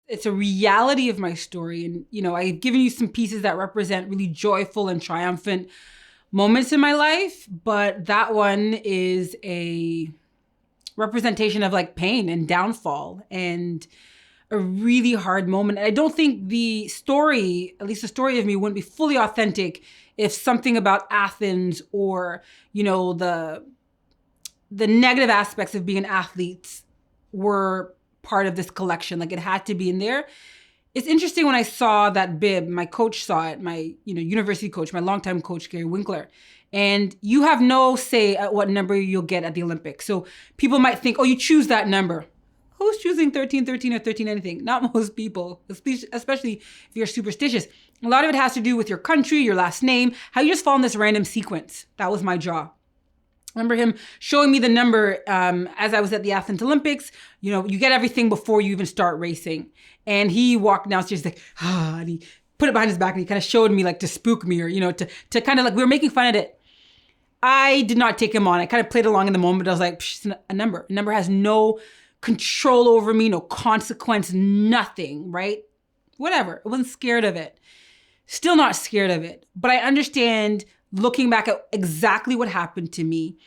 it's a reality of my story. And, I've given you some pieces that represent really joyful and triumphant moments in my life, but that one is a representation of like pain and downfall and a really hard moment. And I don't think the story, at least the story of me, wouldn't be fully authentic if something about Athens or, the negative aspects of being an athlete were part of this collection. Like, it had to be in there. It's interesting when I saw that bib, my coach saw it, my, university coach, my longtime coach, Gary Winkler. And you have no say at what number you'll get at the Olympics. So people might think, oh, you choose that number. Who's choosing 13, 13 or 13 anything? Not most people, especially if you're superstitious. A lot of it has to do with your country, your last name, how you just fall in this random sequence. That was my jaw. I remember him showing me the number as I was at the Athens Olympics. You get everything before you even start racing. And he walked downstairs like, and he put it behind his back and he kind of showed me like to spook me or, to kind of like, we were making fun of it. I did not take him on. I kind of played along in the moment. I was like, it's a number. A number has no control over me, no consequence, nothing, right? Whatever. I wasn't scared of it. Still not scared of it. But I understand looking back at exactly what happened to me.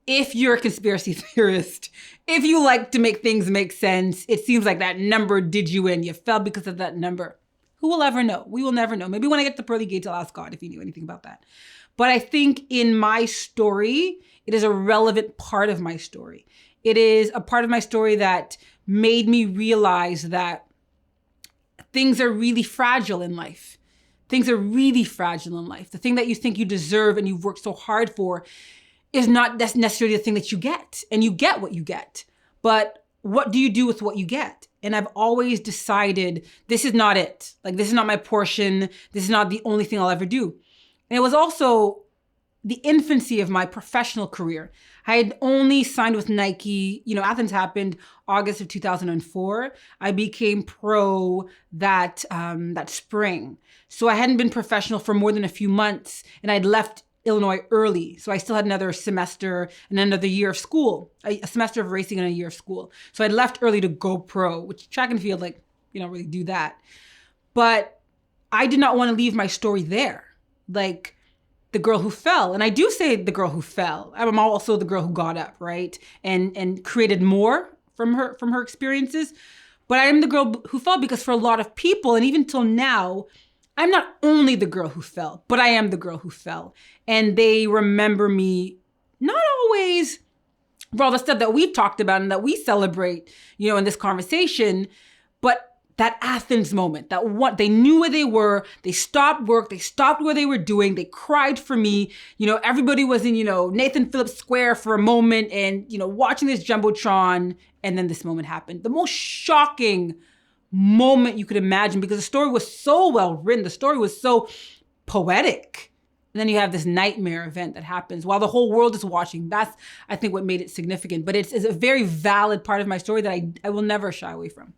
If you're a conspiracy theorist, if you like to make things make sense, it seems like that number did you in. You fell because of that number. Who will ever know? We will never know. Maybe when I get to pearly gates, I'll ask God if he knew anything about that. But I think in my story, it is a relevant part of my story. It is a part of my story that made me realize that things are really fragile in life. Things are really fragile in life. The thing that you think you deserve and you've worked so hard for is not necessarily the thing that you get. And you get what you get. But what do you do with what you get? And I've always decided this is not it. Like, this is not my portion. This is not the only thing I'll ever do. And it was also the infancy of my professional career. I had only signed with Nike. Athens happened August of 2004. I became pro that spring. So I hadn't been professional for more than a few months, and I'd left Illinois early. So I still had another semester and another year of school, a semester of racing and a year of school. So I left early to go pro, which track and field, like, you don't really do that. But I did not want to leave my story there. Like, the girl who fell. And I do say the girl who fell. I'm also the girl who got up, right? And created more from her experiences. But I am the girl who fell because for a lot of people, and even till now, I'm not only the girl who fell, but I am the girl who fell. And they remember me, not always for all the stuff that we've talked about and that we celebrate, in this conversation, but that Athens moment, that one, they knew where they were, they stopped work, they stopped what they were doing, they cried for me. Everybody was in, Nathan Phillips Square for a moment and, watching this Jumbotron, and then this moment happened. The most shocking moment you could imagine because the story was so well written, the story was so poetic. And then you have this nightmare event that happens while the whole world is watching. That's, I think, what made it significant. But it's a very valid part of my story that I will never shy away from.